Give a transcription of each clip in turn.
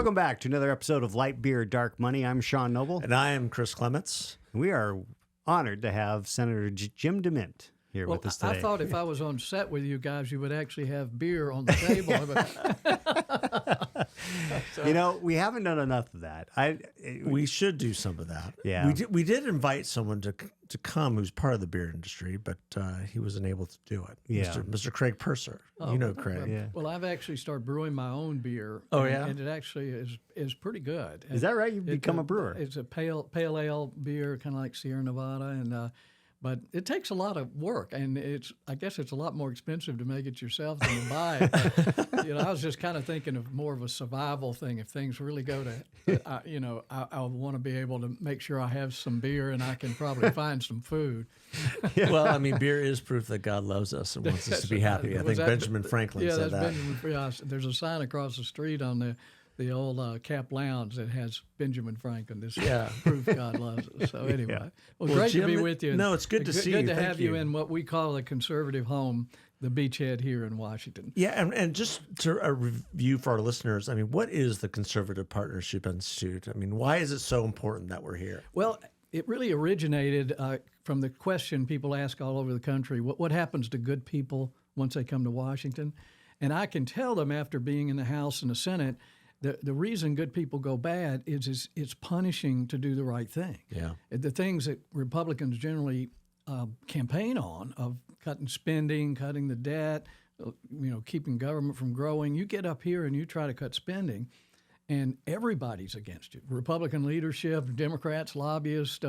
Welcome back to another episode of Light Beer, Dark Money. I'm Sean Noble. And I am Chris Clements. We are honored to have Senator Jim DeMint here with us today. I thought if I was on set with you guys, you would actually have beer on the table. You know, we haven't done enough of that. We should do some of that. Yeah. We did invite someone to come who's part of the beer industry, but he wasn't able to do it. Yeah. Mr. Craig Purser. You know Craig. Yeah. Well, I've actually started brewing my own beer. Oh, yeah? And it actually is pretty good. Is that right? You've become a brewer. It's a pale ale beer, kind of like Sierra Nevada, and but it takes a lot of work, and I guess it's a lot more expensive to make it yourself than to buy it. I was just kind of thinking of more of a survival thing. If things really go to, I want to be able to make sure I have some beer and I can probably find some food. Well, I mean, beer is proof that God loves us and wants us to be happy. I think Benjamin Franklin said that. There's a sign across the street on the old Cap Lounge that has Benjamin Franklin. This proof God loves us. So anyway, well, great Jim, to be with you. No, it's good to see you. Good to Thank have you in what we call a conservative home, the Beachhead here in Washington. Yeah, and just to review for our listeners, I mean, what is the Conservative Partnership Institute? I mean, why is it so important that we're here? Well, it really originated from the question people ask all over the country, what happens to good people once they come to Washington? And I can tell them after being in the House and the Senate, the reason good people go bad is it's punishing to do the right thing. Yeah. The things that Republicans generally campaign on of cutting spending, cutting the debt, keeping government from growing. You get up here and you try to cut spending, and everybody's against you. Republican leadership, Democrats, lobbyists,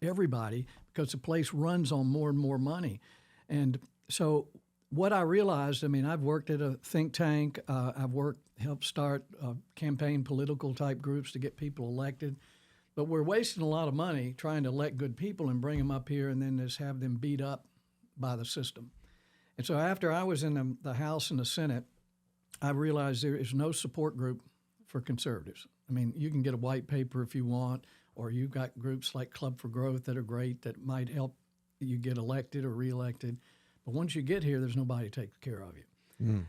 everybody, because the place runs on more and more money. And so what I realized, I mean, I've worked at a think tank. I've helped start campaign political type groups to get people elected. But we're wasting a lot of money trying to elect good people and bring them up here and then just have them beat up by the system. And so after I was in the House and the Senate, I realized there is no support group for conservatives. I mean, you can get a white paper if you want, or you've got groups like Club for Growth that are great that might help you get elected or reelected. But once you get here, there's nobody to take care of you.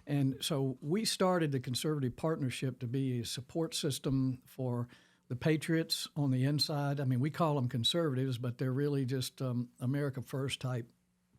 And so we started the Conservative Partnership to be a support system for the patriots on the inside. I mean, we call them conservatives, but they're really just America First type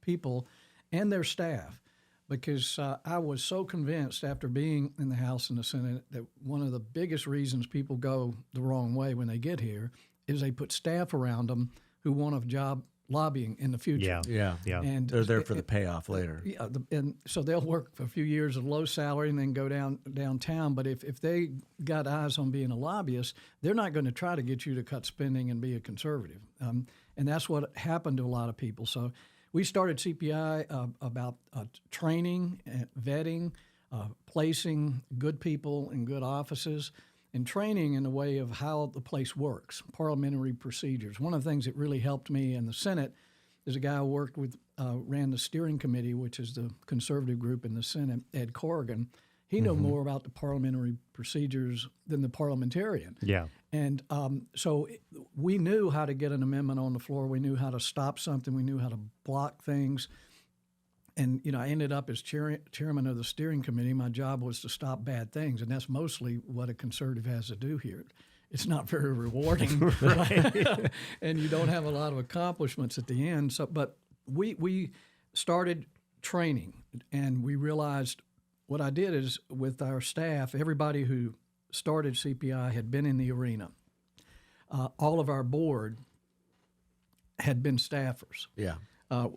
people and their staff. Because I was so convinced after being in the House and the Senate that one of the biggest reasons people go the wrong way when they get here is they put staff around them who want a job lobbying in the future. Yeah. And they're there for the payoff later. Yeah, and so they'll work for a few years at a low salary and then go downtown. But if they got eyes on being a lobbyist, they're not going to try to get you to cut spending and be a conservative. And that's what happened to a lot of people. So we started CPI about training, vetting, placing good people in good offices, and training in the way of how the place works, parliamentary procedures. One of the things that really helped me in the Senate is a guy I worked with, ran the steering committee, which is the conservative group in the Senate, Ed Corrigan. He knew more about the parliamentary procedures than the parliamentarian. Yeah. And so we knew how to get an amendment on the floor. We knew how to stop something. We knew how to block things. And, I ended up as chairman of the steering committee. My job was to stop bad things, and that's mostly what a conservative has to do here. It's not very rewarding, right? And you don't have a lot of accomplishments at the end. So, but we started training, and we realized what I did is with our staff, everybody who started CPI had been in the arena. All of our board had been staffers. Yeah.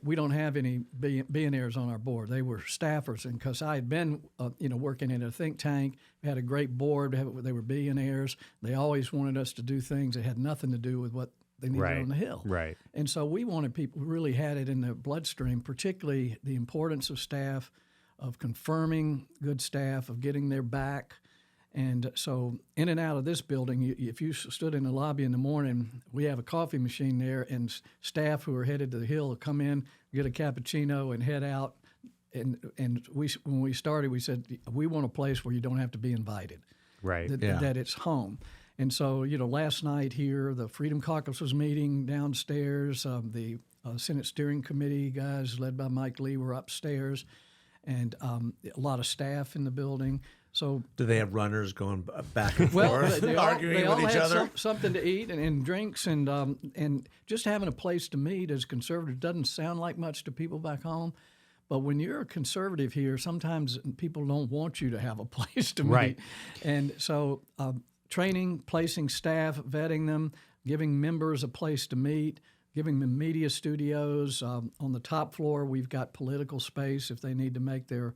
We don't have any billionaires on our board. They were staffers, and because I had been, working in a think tank, we had a great board. They were billionaires. They always wanted us to do things that had nothing to do with what they needed on the Hill. Right. And so we wanted people who really had it in their bloodstream, particularly the importance of staff, of confirming good staff, of getting their back. And so in and out of this building, if you stood in the lobby in the morning, we have a coffee machine there, and staff who are headed to the Hill will come in, get a cappuccino, and head out. And when we started, we said, we want a place where you don't have to be invited, Right. that it's home. And so, last night here, the Freedom Caucus was meeting downstairs. The Senate Steering Committee guys led by Mike Lee were upstairs. and a lot of staff in the building. So Do they have runners going back and well, forth, arguing all with each had other? something to eat and drinks, and just having a place to meet as conservative doesn't sound like much to people back home. But when you're a conservative here, sometimes people don't want you to have a place to meet. Right. And so training, placing staff, vetting them, giving members a place to meet, giving them media studios. On the top floor, we've got political space if they need to make their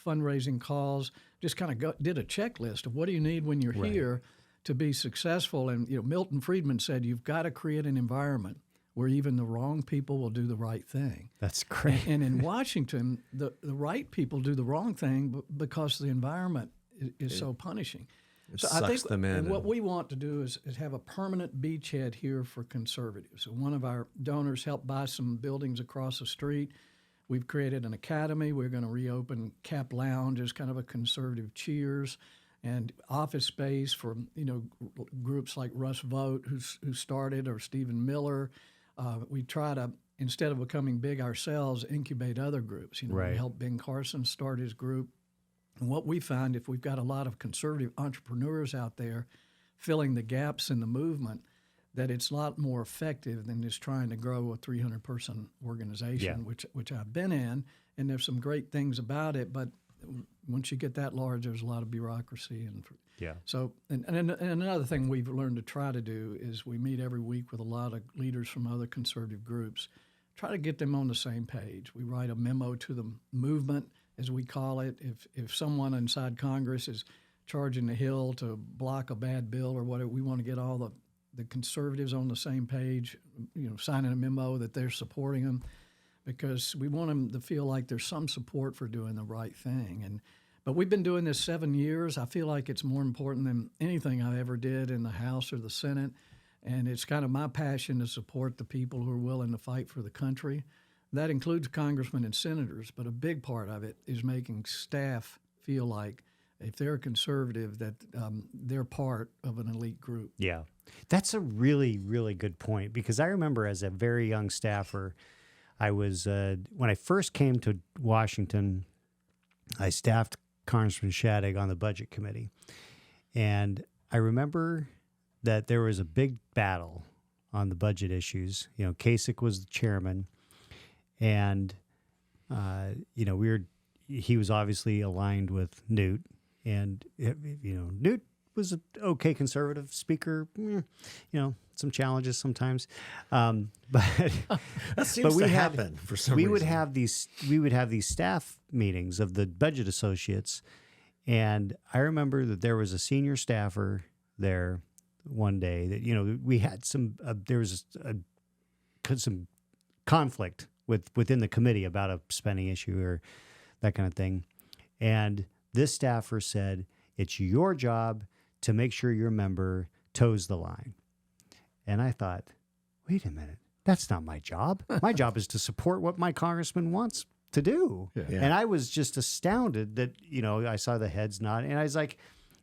fundraising calls. Just kind of did a checklist of what do you need when you're here to be successful. And Milton Friedman said you've got to create an environment where even the wrong people will do the right thing. That's great. And in Washington, the right people do the wrong thing because the environment is so punishing. So I think them in. and what we want to do is have a permanent beachhead here for conservatives. So one of our donors helped buy some buildings across the street. We've created an academy. We're going to reopen Cap Lounge as kind of a conservative Cheers, and office space for groups like Russ Vogt, who started, or Stephen Miller. We try to, instead of becoming big ourselves, incubate other groups. We helped Ben Carson start his group. And what we find, if we've got a lot of conservative entrepreneurs out there filling the gaps in the movement, that it's a lot more effective than just trying to grow a 300-person organization, which I've been in, and there's some great things about it. But once you get that large, there's a lot of bureaucracy. So, and another thing we've learned to try to do is we meet every week with a lot of leaders from other conservative groups, try to get them on the same page. We write a memo to the movement, as we call it. If someone inside Congress is charging the Hill to block a bad bill or whatever, we want to get all the conservatives on the same page, signing a memo that they're supporting them, because we want them to feel like there's some support for doing the right thing. But we've been doing this 7 years. I feel like it's more important than anything I ever did in the House or the Senate. And it's kind of my passion to support the people who are willing to fight for the country. That includes congressmen and senators, but a big part of it is making staff feel like if they're a conservative, that they're part of an elite group. Yeah, that's a really, really good point, because I remember as a very young staffer, I was, when I first came to Washington, I staffed Congressman Shadegg on the Budget Committee. And I remember that there was a big battle on the budget issues. Kasich was the chairman, and, he was obviously aligned with Newt. And, Newt was an okay conservative speaker, some challenges sometimes. But that seems to happen for some reason. We would have these staff meetings of the budget associates. And I remember that there was a senior staffer there one day that, we had there was some conflict within the committee about a spending issue or that kind of thing. And this staffer said, it's your job to make sure your member toes the line. And I thought, wait a minute, that's not my job. My job is to support what my congressman wants to do. Yeah. And I was just astounded that, I saw the heads nod, and I was like,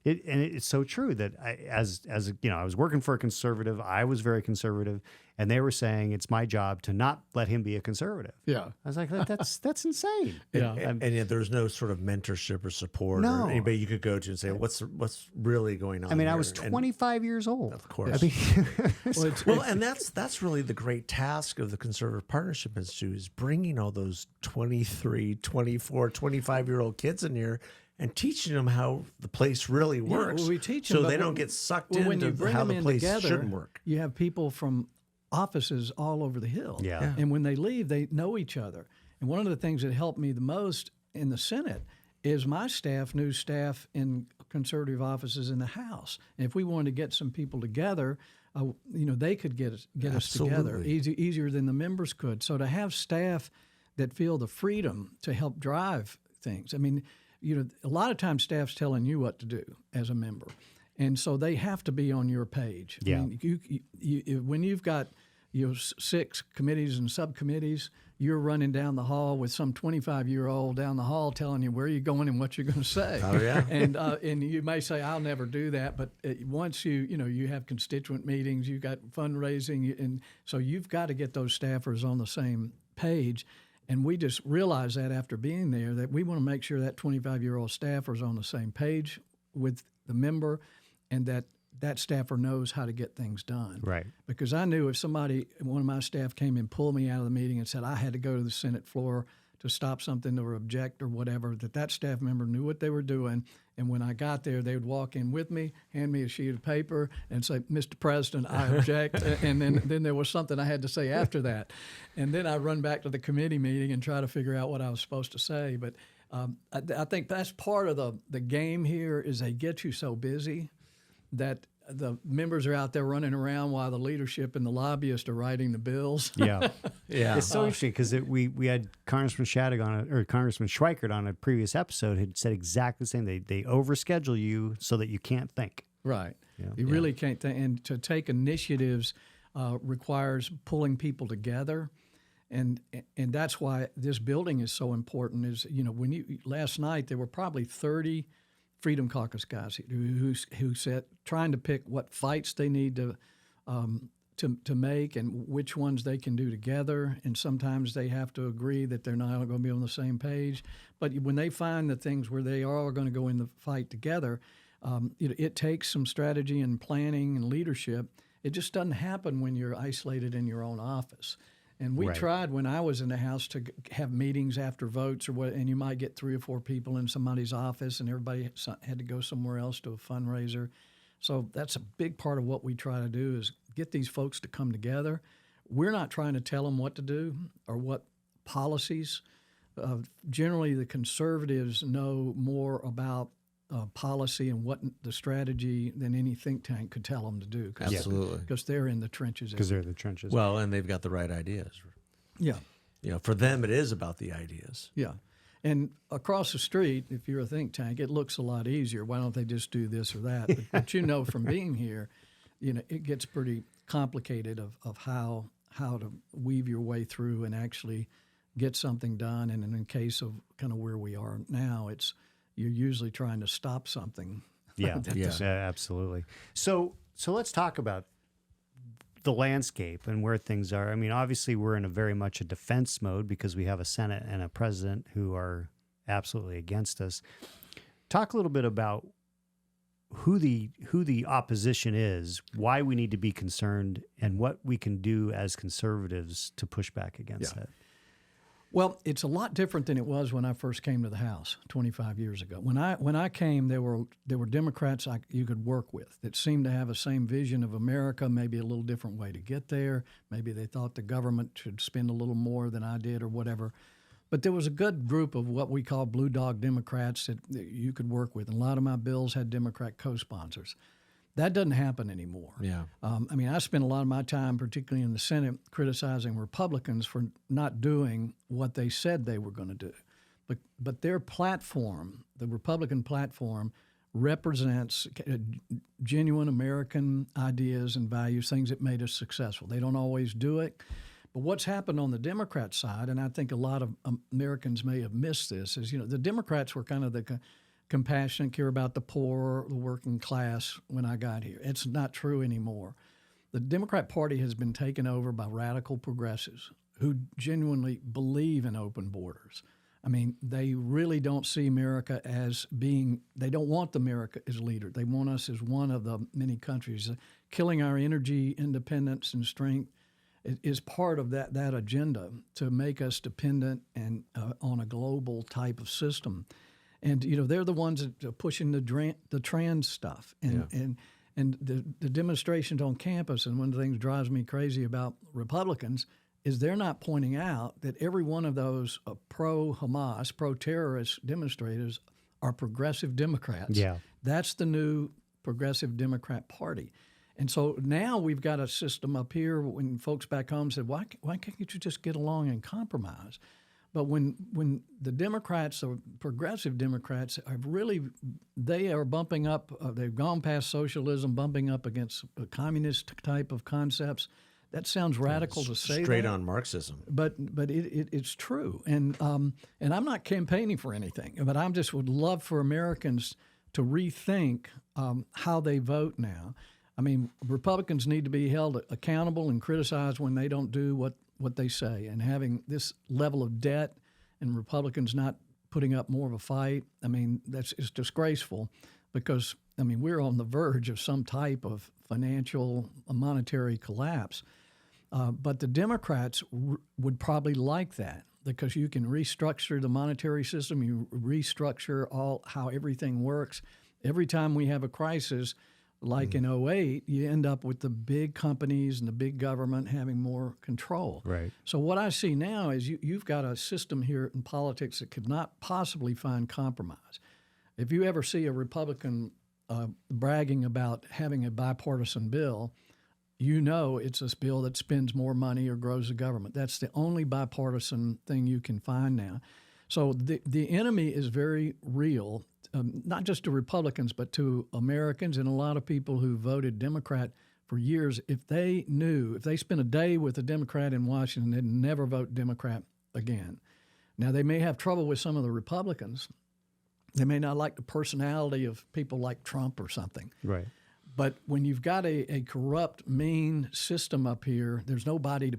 it's so true that I was working for a conservative. I was very conservative, and they were saying it's my job to not let him be a conservative. Yeah, I was like, that's insane. Yeah, and yet there's no sort of mentorship or support or anybody you could go to and say, what's really going on? I mean, here? I was 25 years old. Of course. And that's really the great task of the Conservative Partnership Institute, is bringing all those 23, 24, 25-year-old kids in here and teaching them how the place really works, we teach so them, they don't get sucked when you into bring how them the place together, shouldn't work. You have people from offices all over the Hill. Yeah. And when they leave, they know each other. And one of the things that helped me the most in the Senate is my staff knew staff in conservative offices in the House. And if we wanted to get some people together, they could get us together easier than the members could. So to have staff that feel the freedom to help drive things. I mean, a lot of times staff's telling you what to do as a member. And so they have to be on your page. Yeah. I mean, when you've got 6 committees and subcommittees, you're running down the hall with some 25-year-old down the hall telling you where you're going and what you're going to say. Oh, yeah. And you may say, I'll never do that. But once you have constituent meetings, you've got fundraising. And so you've got to get those staffers on the same page. And we just realized that after being there, that we want to make sure that 25-year-old staffer is on the same page with the member, and that staffer knows how to get things done. Right. Because I knew if one of my staff came and pulled me out of the meeting and said I had to go to the Senate floor to stop something or object or whatever, that staff member knew what they were doing. And when I got there, they would walk in with me, hand me a sheet of paper, and say, "Mr. President, I object." And then there was something I had to say after that. And then I'd run back to the committee meeting and try to figure out what I was supposed to say. But I think that's part of the game here is they get you so busy that the members are out there running around while the leadership and the lobbyists are writing the bills. Yeah. Yeah. It's so interesting because we had Congressman Shattuck on it, or Congressman Schweikert on a previous episode had said exactly the same. They overschedule you so that you can't think. Right. Yeah. You really can't think. And to take initiatives requires pulling people together. And that's why this building is so important. Is last night there were probably 30 Freedom Caucus guys who said trying to pick what fights they need to make and which ones they can do together. And sometimes they have to agree that they're not going to be on the same page. But when they find the things where they are going to go in the fight together, it takes some strategy and planning and leadership. It just doesn't happen when you're isolated in your own office. And we tried when I was in the House to have meetings after votes and you might get 3 or 4 people in somebody's office and everybody had to go somewhere else to a fundraiser. So that's a big part of what we try to do is get these folks to come together. We're not trying to tell them what to do or what policies. Generally, the conservatives know more about policy and what the strategy than any think tank could tell them to do. Absolutely. Because they're in the trenches. Because they're in the trenches. Well, and they've got the right ideas. Yeah. For them, it is about the ideas. Yeah. And across the street, if you're a think tank, it looks a lot easier. Why don't they just do this or that? But from being here, it gets pretty complicated of how to weave your way through and actually get something done. And in the case of kind of where we are now, you're usually trying to stop something. Yeah, absolutely. So let's talk about the landscape and where things are. I mean, obviously, we're in a very much a defense mode because we have a Senate and a president who are absolutely against us. Talk a little bit about who the opposition is, why we need to be concerned, and what we can do as conservatives to push back against that. Well, it's a lot different than it was when I first came to the House 25 years ago. When I came, there were Democrats you could work with that seemed to have the same vision of America, maybe a little different way to get there. Maybe they thought the government should spend a little more than I did or whatever. But there was a good group of what we call blue dog Democrats that you could work with. And a lot of my bills had Democrat co-sponsors. That doesn't happen anymore. Yeah. I spent a lot of my time, particularly in the Senate, criticizing Republicans for not doing what they said they were going to do. But their platform, the Republican platform, represents genuine American ideas and values, things that made us successful. They don't always do it. But what's happened on the Democrat side, and I think a lot of Americans may have missed this, is the Democrats were kind of the compassionate, care about the poor, the working class when I got here. It's not true anymore. The Democrat Party has been taken over by radical progressives who genuinely believe in open borders. I mean, they really don't see America as they don't want America as a leader. They want us as one of the many countries. Killing our energy independence and strength is part of that agenda to make us dependent and on a global type of system. And they're the ones that are pushing the trans stuff and the demonstrations on campus. And one of the things that drives me crazy about Republicans is they're not pointing out that every one of those pro-Hamas, pro-terrorist demonstrators are progressive Democrats. Yeah, that's the new Progressive Democrat Party. And so now we've got a system up here when folks back home said, why can't you just get along and compromise? But when the Democrats, the progressive Democrats, they are bumping up, they've gone past socialism, bumping up against a communist type of concepts. That sounds radical to say straight on Marxism. But it's true. And I'm not campaigning for anything, but I just would love for Americans to rethink how they vote now. I mean, Republicans need to be held accountable and criticized when they don't do what what they say, and having this level of debt and Republicans not putting up more of a fight, I mean, it's disgraceful because, I mean, we're on the verge of some type of financial, monetary collapse. But the Democrats would probably like that because you can restructure the monetary system, you restructure how everything works. Every time we have a crisis, like in 2008, you end up with the big companies and the big government having more control. Right. So what I see now is you've got a system here in politics that could not possibly find compromise. If you ever see a Republican bragging about having a bipartisan bill, you know it's a bill that spends more money or grows the government. That's the only bipartisan thing you can find now. So the enemy is very real, not just to Republicans, but to Americans and a lot of people who voted Democrat for years. If they spent a day with a Democrat in Washington, they'd never vote Democrat again. Now, they may have trouble with some of the Republicans. They may not like the personality of people like Trump or something. Right. But when you've got a corrupt, mean system up here, there's nobody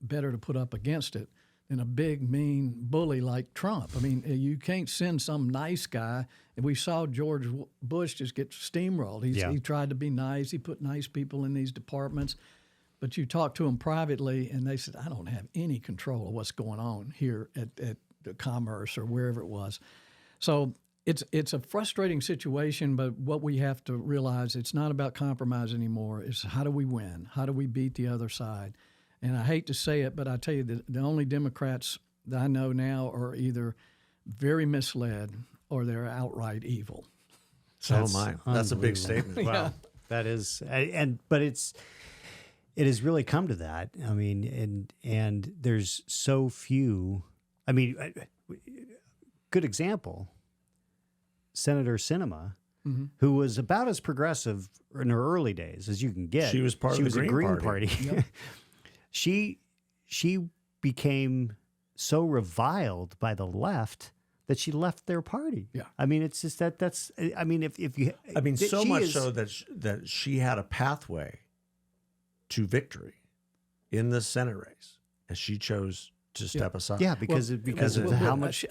better to put up against it than a big, mean bully like Trump. I mean, you can't send some nice guy. And we saw George Bush just get steamrolled. He tried to be nice. He put nice people in these departments. But you talk to them privately, and they said, I don't have any control of what's going on here at the Commerce or wherever it was. So it's a frustrating situation, but what we have to realize, it's not about compromise anymore. It's how do we win? How do we beat the other side? And I hate to say it, but I tell you, the only Democrats that I know now are either very misled or they're outright evil. So am I. That's a big statement. Wow. Yeah. That is, but it has really come to that. I mean, and there's so few. I mean, good example, Senator Sinema, who was about as progressive in her early days as you can get. She was part of the Green Party. Yep. She became so reviled by the left that she left their party. Yeah. I mean, it's just that's. I mean, if you. I mean, so much so that she had a pathway to victory in the Senate race, and she chose to step aside. Yeah, because of how much.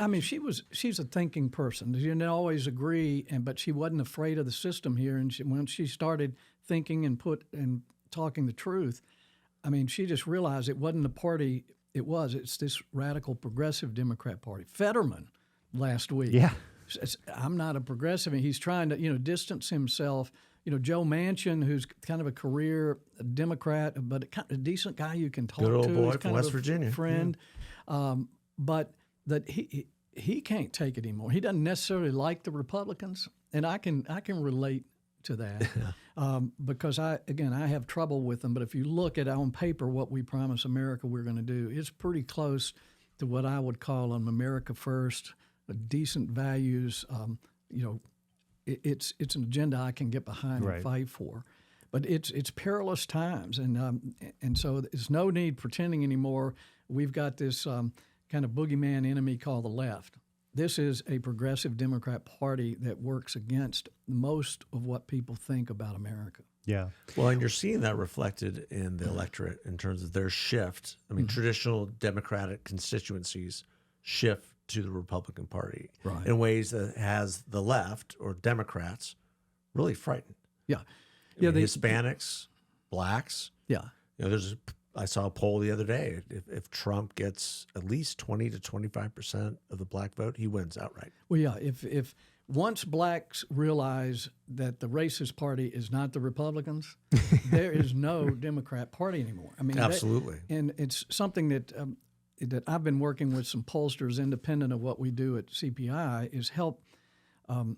She's a thinking person. She didn't always agree, but she wasn't afraid of the system here. And when she started thinking and talking the truth, I mean, she just realized it wasn't the party. It's this radical progressive Democrat Party. Fetterman last week. Yeah. Says, I'm not a progressive. And he's trying to, distance himself. Joe Manchin, who's kind of a career Democrat, but a decent guy you can talk to. Good old boy He's from West Virginia. Friend. Yeah. But that he can't take it anymore. He doesn't necessarily like the Republicans. And I can relate to that because I have trouble with them. But if you look at on paper what we promise America we're going to do, it's pretty close to what I would call an America First, decent values. It's an agenda I can get behind and fight for. But it's perilous times, and so there's no need pretending anymore. We've got this kind of boogeyman enemy called the left. This is a progressive Democrat Party that works against most of what people think about America. Yeah. Well, and you're seeing that reflected in the electorate in terms of their shift. I mean, traditional Democratic constituencies shift to the Republican Party in ways that has the left or Democrats really frightened. Yeah. I mean, Hispanics, blacks. Yeah. I saw a poll the other day. If Trump gets at least 20 to 25% of the black vote, he wins outright. Well, yeah. If once blacks realize that the racist party is not the Republicans, there is no Democrat Party anymore. I mean, absolutely. And it's something that I've been working with some pollsters, independent of what we do at CPI, is help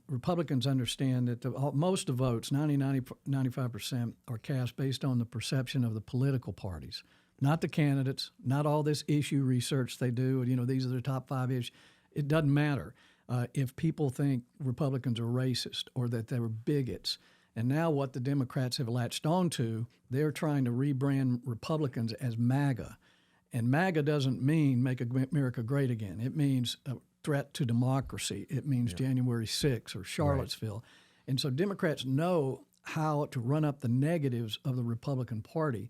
Republicans understand that most of the votes, 95%, are cast based on the perception of the political parties, not the candidates, not all this issue research they do. These are the top 5 issues. It doesn't matter if people think Republicans are racist or that they were bigots. And now what the Democrats have latched on to, they're trying to rebrand Republicans as MAGA. And MAGA doesn't mean make America great again. It means a threat to democracy. It means January 6th or Charlottesville. Right. And so Democrats know how to run up the negatives of the Republican Party.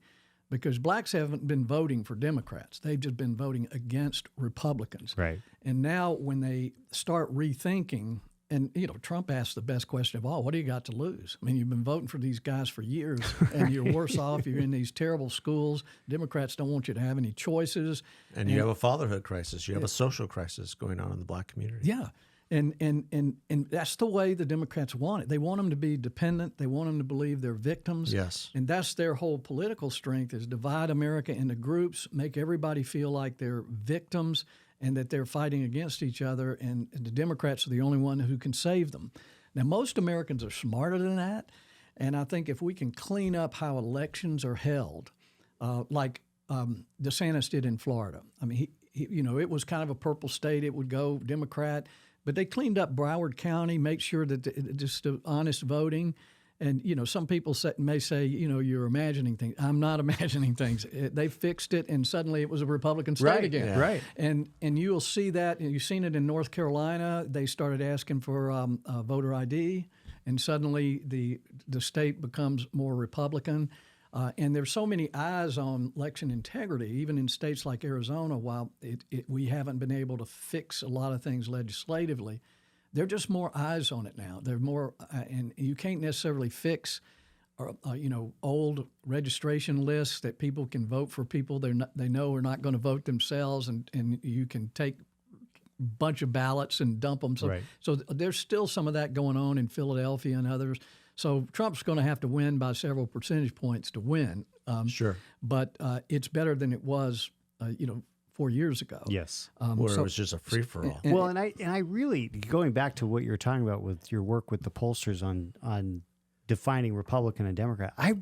because blacks haven't been voting for Democrats. They've just been voting against Republicans. Right. And now when they start rethinking, and, Trump asked the best question of all, what do you got to lose? I mean, you've been voting for these guys for years, and you're worse off. You're in these terrible schools. Democrats don't want you to have any choices. And you have a fatherhood crisis. You have a social crisis going on in the black community. Yeah. And that's the way the Democrats want it. They want them to be dependent. They want them to believe they're victims. Yes. And that's their whole political strength, is divide America into groups, make everybody feel like they're victims and that they're fighting against each other, and the Democrats are the only one who can save them. Now, most Americans are smarter than that, and I think if we can clean up how elections are held, like DeSantis did in Florida. I mean, he it was kind of a purple state. It would go Democrat. But they cleaned up Broward County, make sure that just honest voting. And, some people may say, you're imagining things. I'm not imagining things. They fixed it, and suddenly it was a Republican state again. Yeah. Right. And you'll see that. You've seen it in North Carolina. They started asking for voter ID, and suddenly the state becomes more Republican. And there's so many eyes on election integrity, even in states like Arizona. While we haven't been able to fix a lot of things legislatively, there are just more eyes on it now. There are more, and you can't necessarily fix, old registration lists that people can vote for people they know are not going to vote themselves, and you can take a bunch of ballots and dump them. So there's still some of that going on in Philadelphia and others. So Trump's going to have to win by several percentage points to win. Sure. But it's better than it was, 4 years ago. Yes. Where it was just a free-for-all. Well, and I really, going back to what you were talking about with your work with the pollsters on defining Republican and Democrat, I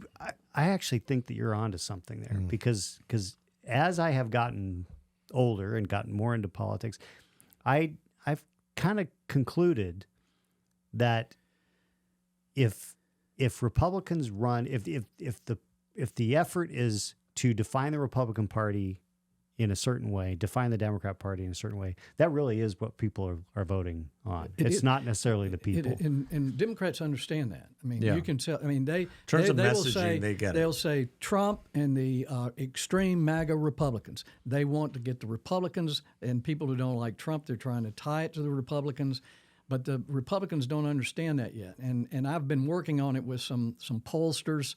actually think that you're onto something there, because as I have gotten older and gotten more into politics, I've kind of concluded that if Republicans run, if the effort is to define the Republican Party in a certain way, define the Democrat Party in a certain way, that really is what people are voting on. It's not necessarily the people. And Democrats understand that. I mean, you can tell. I mean, In terms of will messaging, say, they get it. They'll say Trump and the extreme MAGA Republicans. They want to get the Republicans, and people who don't like Trump, they're trying to tie it to the Republicans. But the Republicans don't understand that yet. And I've been working on it with some pollsters,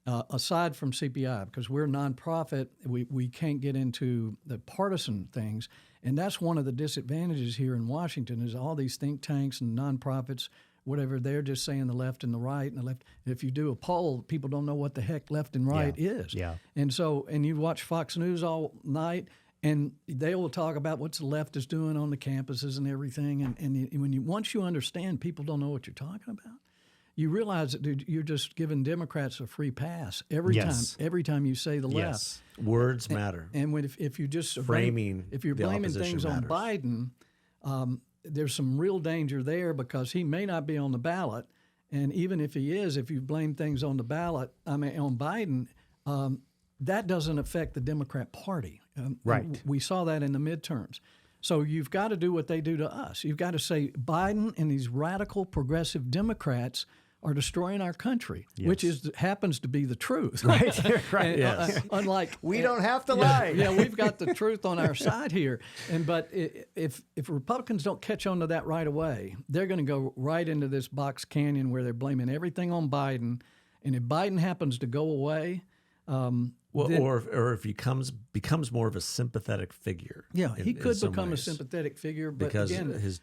aside from CPI, because we're a nonprofit. We can't get into the partisan things. And that's one of the disadvantages here in Washington, is all these think tanks and nonprofits, whatever, they're just saying the left and the right. And the left. If you do a poll, people don't know what the heck left and right is. Yeah. And you watch Fox News all night, and they will talk about what the left is doing on the campuses and everything. And once you understand people don't know what you're talking about, you realize that you're just giving Democrats a free pass every time you say the left. Words matter. And if you just framing, if you're the blaming opposition things matters. on Biden, there's some real danger there, because he may not be on the ballot. And even if he is, if you blame things on on Biden, that doesn't affect the Democrat Party. Right. We saw that in the midterms. So you've got to do what they do to us. You've got to say Biden and these radical progressive Democrats are destroying our country, which happens to be the truth. Right. Right. Yes. Unlike we don't have to lie. Yeah, we've got the truth on our side here. But if Republicans don't catch on to that right away, they're going to go right into this box canyon where they're blaming everything on Biden. And if Biden happens to go away, or if he becomes more of a sympathetic figure. Yeah, he could become a sympathetic figure, but because again,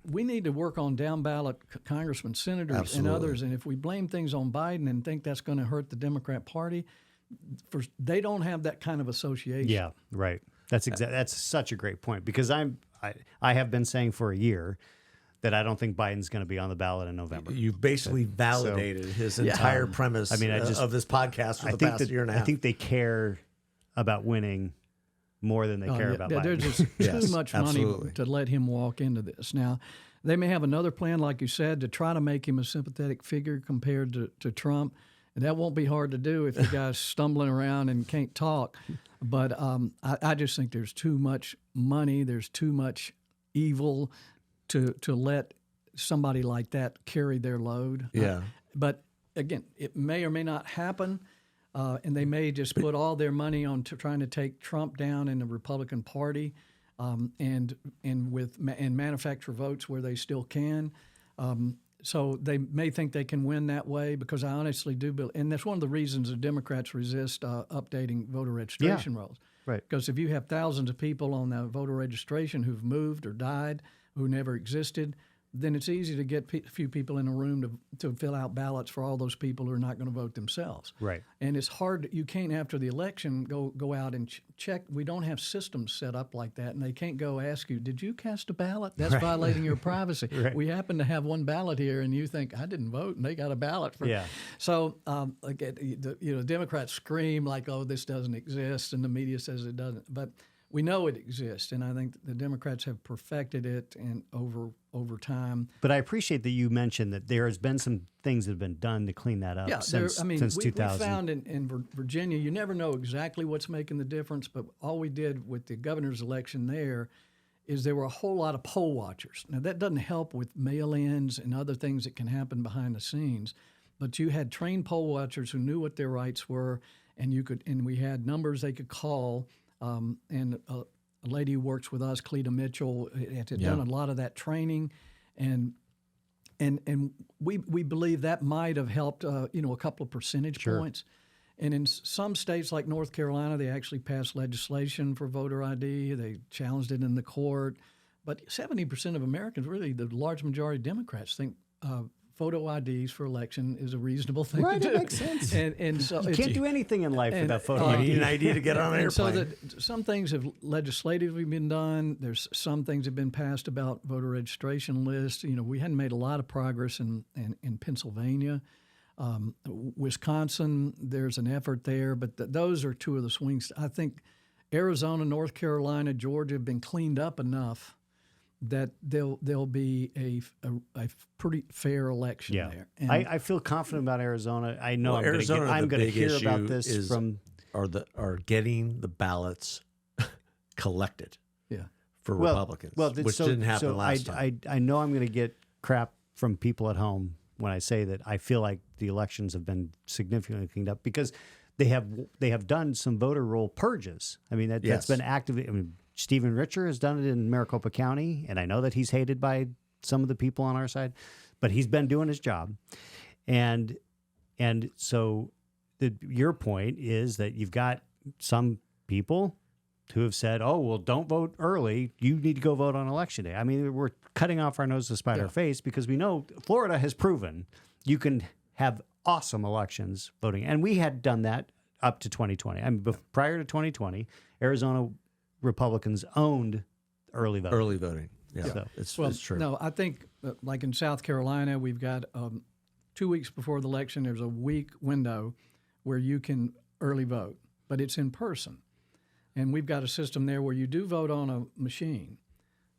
we need to work on down ballot congressmen, senators, and others. And if we blame things on Biden and think that's going to hurt the Democrat Party, they don't have that kind of association. Yeah, right. That's such a great point, because I have been saying for a year that I don't think Biden's going to be on the ballot in November. You've basically validated his entire premise of this podcast for the past year and a half. I think they care about winning more than they care about Biden. There's just too much money to let him walk into this. Now, they may have another plan, like you said, to try to make him a sympathetic figure compared to Trump. And that won't be hard to do if the guy's stumbling around and can't talk. But I just think there's too much money, there's too much evil to let somebody like that carry their load. Yeah. But again, it may or may not happen. and they may just put all their money on trying to take Trump down in the Republican Party, and manufacture votes where they still can. So they may think they can win that way, because I honestly do believe, and that's one of the reasons the Democrats resist updating voter registration rolls. Right. Because if you have thousands of people on the voter registration who've moved or died, who never existed, then it's easy to get a few people in a room to fill out ballots for all those people who are not going to vote themselves. Right. And it's hard. You can't, after the election, go out and check. We don't have systems set up like that, and they can't go ask you, did you cast a ballot? That's violating your privacy. Right. We happen to have one ballot here, and you think, I didn't vote, and they got a ballot. So Democrats scream like, oh, this doesn't exist, and the media says it doesn't. But we know it exists, and I think the Democrats have perfected it and over time. But I appreciate that you mentioned that there has been some things that have been done to clean that up since 2000. We found in Virginia, you never know exactly what's making the difference, but all we did with the governor's election there were a whole lot of poll watchers. Now, that doesn't help with mail-ins and other things that can happen behind the scenes, but you had trained poll watchers who knew what their rights were, and we had numbers they could call. And a lady who works with us, Cleta Mitchell, had done a lot of that training, and we believe that might have helped, a couple of percentage points. And in some states like North Carolina, they actually passed legislation for voter ID. They challenged it in the court, but 70% of Americans, really the large majority of Democrats, think photo IDs for election is a reasonable thing to do. It makes sense. And so you can't do anything in life without photo You ID. need an ID to get on an airplane. So some things have legislatively been done. There's some things have been passed about voter registration lists. We hadn't made a lot of progress in Pennsylvania. Wisconsin, there's an effort there, but those are two of the swings. I think Arizona, North Carolina, Georgia have been cleaned up enough that there'll be a pretty fair election there. And I feel confident about Arizona. I know I'm Arizona, going to hear about this are getting the ballots collected. For Republicans, which didn't happen last time. I know I'm going to get crap from people at home when I say that I feel like the elections have been significantly cleaned up, because they have done some voter roll purges. I mean, that's been active. I mean, Stephen Richer has done it in Maricopa County, and I know that he's hated by some of the people on our side, but he's been doing his job. And so your point is that you've got some people who have said, oh, well, don't vote early. You need to go vote on election day. I mean, we're cutting off our nose to spite our face, because we know Florida has proven you can have awesome elections voting. And we had done that up to 2020. I mean, prior to 2020, Arizona Republicans owned early voting. Early voting, yeah. So, it's true. No, I think like in South Carolina, we've got 2 weeks before the election, there's a week window where you can early vote, but it's in person. And we've got a system there where you do vote on a machine,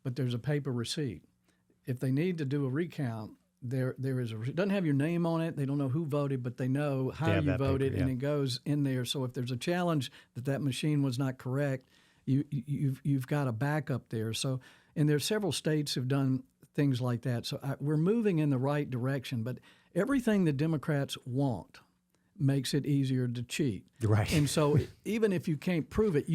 but there's a paper receipt. If they need to do a recount, there is it doesn't have your name on it. They don't know who voted, but they know how you voted, and it goes in there. So if there's a challenge that machine was not correct, you've got a backup there. So, and there's several states have done things like that. So we're moving in the right direction. But everything the Democrats want makes it easier to cheat. Right. And so even if you can't prove it,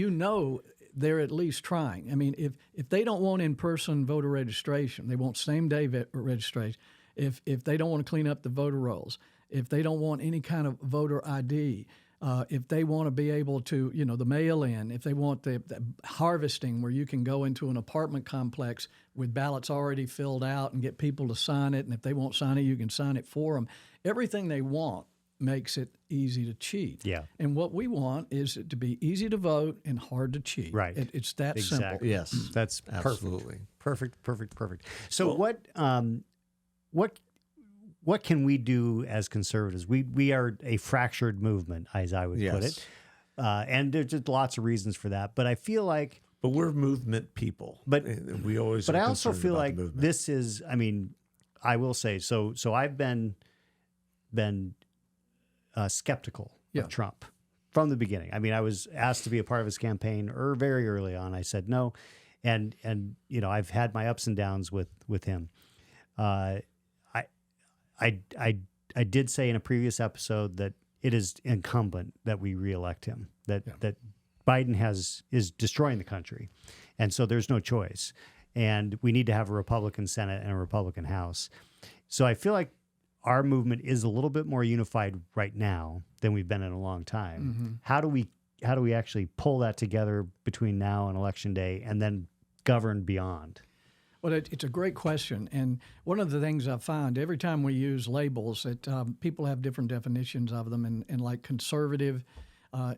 they're at least trying. I mean, if they don't want in-person voter registration, they want same-day registration. If they don't want to clean up the voter rolls, if they don't want any kind of voter ID, if they want to be able to, the mail-in, if they want the harvesting where you can go into an apartment complex with ballots already filled out and get people to sign it, and if they won't sign it, you can sign it for them. Everything they want makes it easy to cheat. Yeah. And what we want is it to be easy to vote and hard to cheat. Right. It's that simple. Yes. That's absolutely perfect. So what can we do as conservatives? We are a fractured movement, as I would put it. And there's just lots of reasons for that. But I feel like... But we're movement people. But we always. But I also feel like this is... I mean, I will say, so I've been skeptical of Trump from the beginning. I mean, I was asked to be a part of his campaign very early on. I said no. And I've had my ups and downs with him. I did say in a previous episode that it is incumbent that we reelect him. That Biden is destroying the country, and so there's no choice. And we need to have a Republican Senate and a Republican House. So I feel like our movement is a little bit more unified right now than we've been in a long time. How do we actually pull that together between now and Election Day, and then govern beyond? Well, it's a great question. And one of the things I find every time we use labels that people have different definitions of them. And like conservative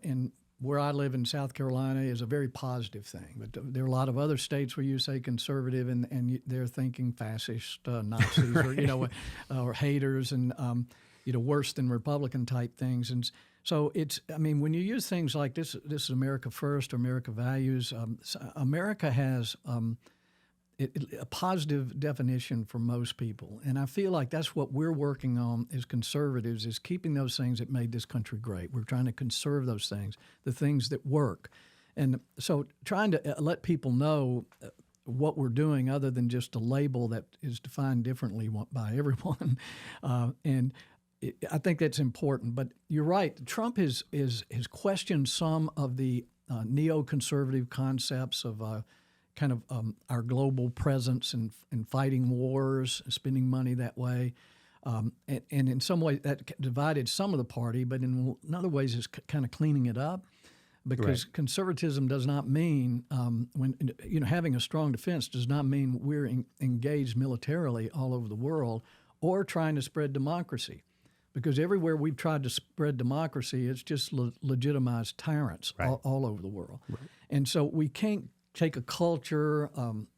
in where I live in South Carolina is a very positive thing. But there are a lot of other states where you say conservative and they're thinking fascist, Nazis, right. or haters and, worse than Republican type things. And so when you use things like this is America First or America Values, America has a positive definition for most people. And I feel like that's what we're working on as conservatives, is keeping those things that made this country great. We're trying to conserve those things, the things that work. And so trying to let people know what we're doing other than just a label that is defined differently by everyone. I think that's important. But you're right. Trump has questioned some of the neoconservative concepts of our global presence and fighting wars, spending money that way. And in some ways that divided some of the party, but in other ways it's kind of cleaning it up, because conservatism does not mean, having a strong defense does not mean we're engaged militarily all over the world or trying to spread democracy. Because everywhere we've tried to spread democracy, it's just legitimized tyrants all over the world. Right. And so we can't take a culture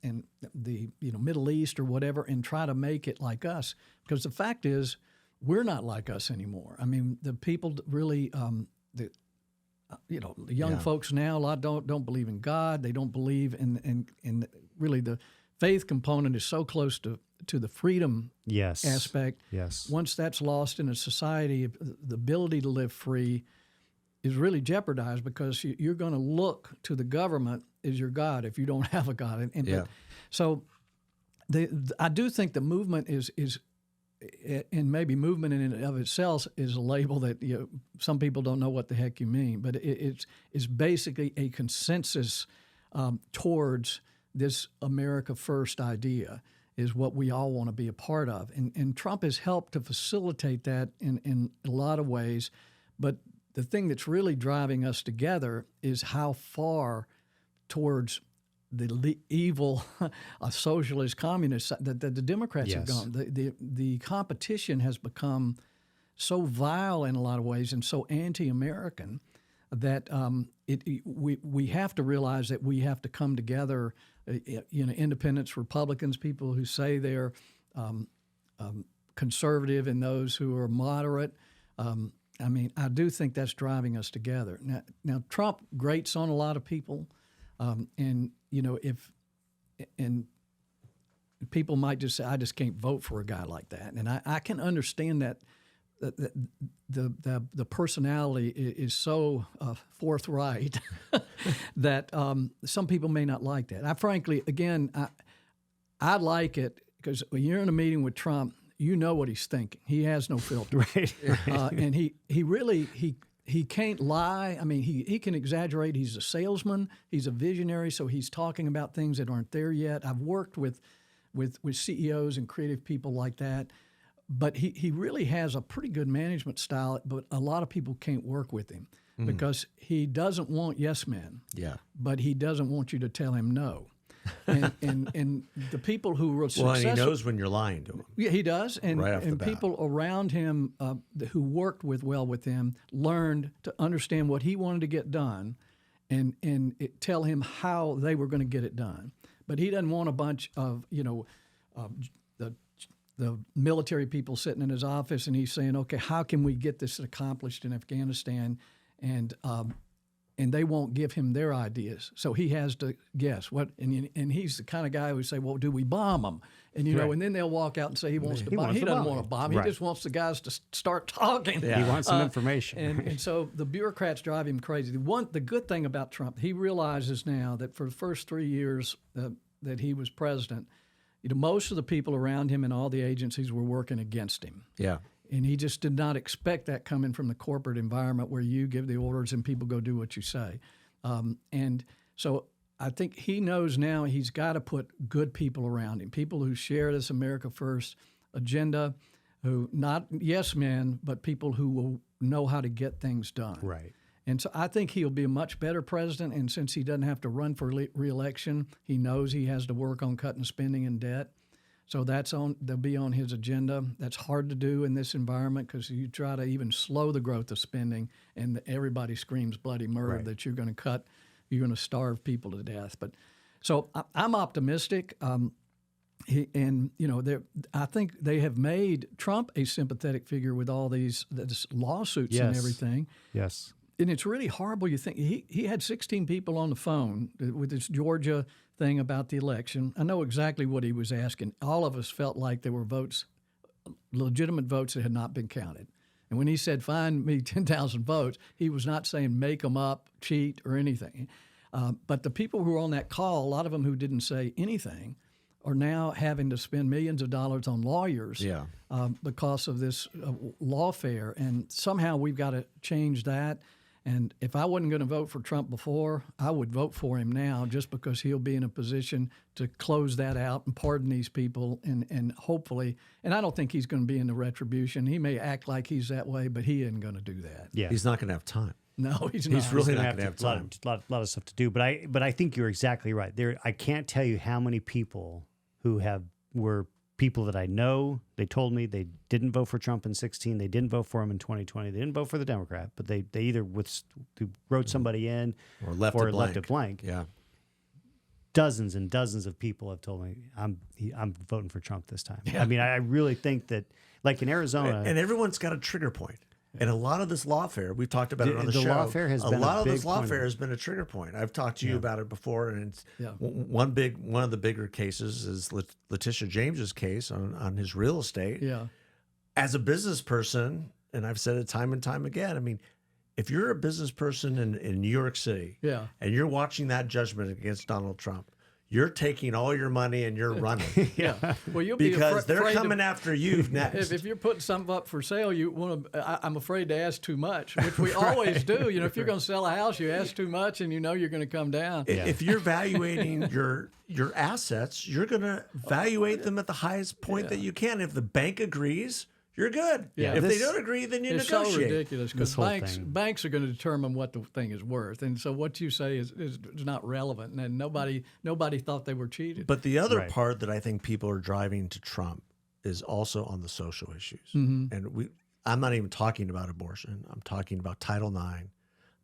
in the Middle East or whatever and try to make it like us, because the fact is we're not like us anymore. I mean, the people really, the young folks now, a lot don't believe in God. They don't believe in really the faith component is so close to the freedom aspect. Yes. Once that's lost in a society, the ability to live free is really jeopardized, because you're going to look to the government as your God if you don't have a God. So I do think the movement is and maybe movement in and of itself is a label that some people don't know what the heck you mean, but it's basically a consensus towards this America First idea is what we all want to be a part of. And Trump has helped to facilitate that in a lot of ways, but the thing that's really driving us together is how far towards the evil socialist communists that the Democrats have gone. The competition has become so vile in a lot of ways and so anti-American that we have to realize that we have to come together, independents, Republicans, people who say they're conservative and those who are moderate. I do think that's driving us together. Now Trump grates on a lot of people, and people might just say, I just can't vote for a guy like that. And I can understand that the personality is so forthright that some people may not like that. I frankly, again, I like it because when you're in a meeting with Trump, you know what he's thinking. He has no filter. Right. And he really can't lie. I mean, he can exaggerate. He's a salesman. He's a visionary, so he's talking about things that aren't there yet. I've worked with CEOs and creative people like that. But he really has a pretty good management style, but a lot of people can't work with him because he doesn't want yes men. Yeah. But he doesn't want you to tell him no. And the people who were successful... Well, and he knows when you're lying to him. Yeah, he does. And, right off the bat. People around him who worked well with him learned to understand what he wanted to get done and tell him how they were going to get it done. But he doesn't want a bunch of, the military people sitting in his office and he's saying, okay, how can we get this accomplished in Afghanistan? And they won't give him their ideas. So he has to guess what, and he's the kind of guy who would say, well, do we bomb them? And, and then they'll walk out and say he wants to bomb. He doesn't want to bomb. Right. He just wants the guys to start talking. Yeah. He wants some information. And so the bureaucrats drive him crazy. The good thing about Trump, he realizes now that for the first 3 years that he was president, most of the people around him and all the agencies were working against him. Yeah. And he just did not expect that coming from the corporate environment where you give the orders and people go do what you say. And so I think he knows now he's got to put good people around him, people who share this America First agenda, who not yes men, but people who will know how to get things done. Right. And so I think he'll be a much better president. And since he doesn't have to run for re-election, he knows he has to work on cutting spending and debt. So they'll be on his agenda. That's hard to do in this environment because you try to even slow the growth of spending, and everybody screams bloody murder that you're going to starve people to death. But so I'm optimistic. I think they have made Trump a sympathetic figure with all these lawsuits and everything. Yes. And it's really horrible. You think he had 16 people on the phone with this Georgia thing about the election. I know exactly what he was asking. All of us felt like there were votes, legitimate votes that had not been counted. And when he said, find me 10,000 votes, he was not saying make them up, cheat, or anything. But the people who were on that call, a lot of them who didn't say anything, are now having to spend millions of dollars on lawyers because of this lawfare. And somehow we've got to change that. And if I wasn't going to vote for Trump before, I would vote for him now just because he'll be in a position to close that out and pardon these people and hopefully, and I don't think he's going to be in the retribution. He may act like he's that way, but he isn't going to do that. Yeah. He's not going to have time. No, he's not. He's really not going to have time. A lot of stuff to do. But I think you're exactly right. I can't tell you how many people who were people that I know. They told me they didn't vote for Trump in 2016. They didn't vote for him in 2020. They didn't vote for the Democrat, but they either wrote somebody in or left it blank. Yeah. Dozens and dozens of people have told me I'm voting for Trump this time. Yeah. I mean, I really think that, like in Arizona, and everyone's got a trigger point. And a lot of this lawfare, we've talked about it on the show. Lawfare has been a lot of big this lawfare has been a trigger point. I've talked to you about it before, and it's one of the bigger cases is Letitia James's case on his real estate. Yeah. As a business person, and I've said it time and time again, I mean, if you're a business person in New York City, and you're watching that judgment against Donald Trump, you're taking all your money and you're running. Well, you'll because be they're coming after you next. If you're putting something up for sale, you want to. I'm afraid to ask too much, which we always do. You know, if you're going to sell a house, you ask too much, and you know you're going to come down. If you're valuating your assets, you're going to valuate them at the highest point that you can. If the bank agrees, you're good. Yeah. If they don't agree, then you negotiate. It's so ridiculous because thing. banks are going to determine what the thing is worth, and so what you say is not relevant. And nobody thought they were cheated. But the other part that I think people are driving to Trump is also on the social issues. And I'm not even talking about abortion. I'm talking about Title IX. I'm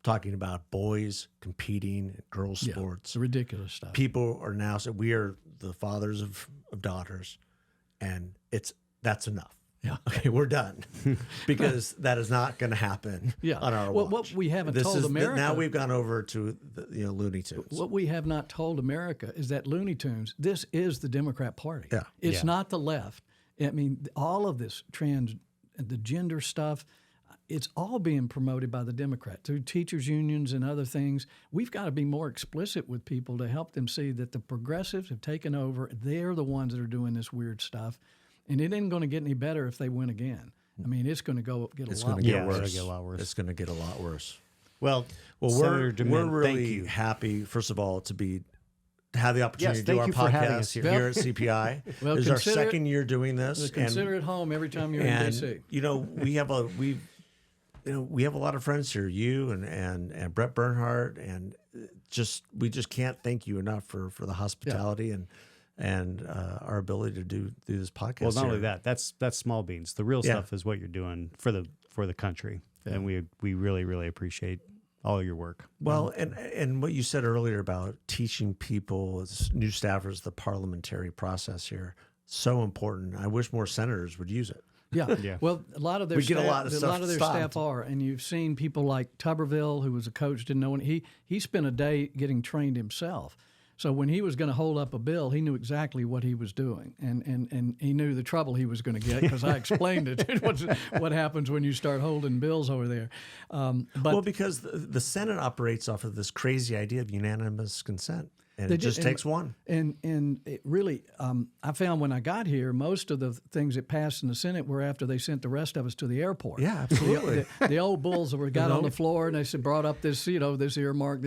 talking about boys competing in girls' sports. It's ridiculous stuff. People are now saying we are the fathers of daughters, and that's enough. Yeah. Okay, we're done because that is not going to happen on our watch. What we haven't told America now we've gone over to the Looney Tunes. What we have not told America is that Looney Tunes. This is the Democrat Party. Yeah. It's not the left. I mean, all of this the gender stuff. It's all being promoted by the Democrats through teachers' unions and other things. We've got to be more explicit with people to help them see that the progressives have taken over. They're the ones that are doing this weird stuff. And it ain't going to get any better if they win again. I mean, it's going to get a lot worse. It's going to get a lot worse. It's going to get a lot worse. Well, we're DeMint, really happy, first of all, to have the opportunity to do our podcast here at CPI. Well, this is our second year doing this. Consider it home every time you're in D.C. You know, we have a lot of friends here. You and Brett Bernhardt, and we just can't thank you enough for the hospitality and our ability to do this podcast. Well, not only that, that's small beans. The real stuff is what you're doing for the country, and we really, really appreciate all your work. Well, and what you said earlier about teaching people as new staffers the parliamentary process here, so important. I wish more senators would use it. Yeah. Well, a lot of their staff are, and you've seen people like Tuberville, who was a coach, didn't know, and he spent a day getting trained himself. So when he was going to hold up a bill, he knew exactly what he was doing, and he knew the trouble he was going to get because I explained it. What happens when you start holding bills over there? Because the Senate operates off of this crazy idea of unanimous consent. And it just takes one. And it really, I found when I got here, most of the things that passed in the Senate were after they sent the rest of us to the airport. Yeah, absolutely. The old bulls were got on the floor and they said, brought up this, this earmark,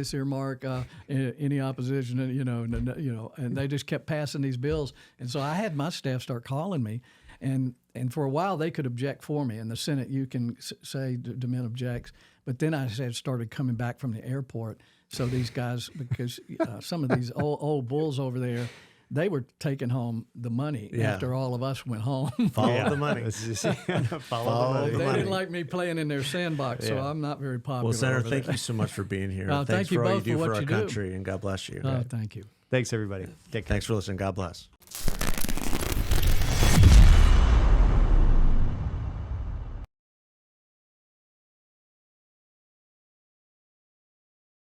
any opposition, and they just kept passing these bills. And so I had my staff start calling me, and for a while they could object for me. In the Senate, you can say DeMint objects, but then I started coming back from the airport. So these guys, because some of these old bulls over there, they were taking home the money after all of us went home. Follow the money. Follow the They money. didn't like me playing in their sandbox, so I'm not very popular. Well, Senator, over thank there. you so much for being here. Thank Thanks you for all you both do for for what our you do. country, and God bless you. Thank you. Thanks, everybody. Take care. Thanks for listening. God bless.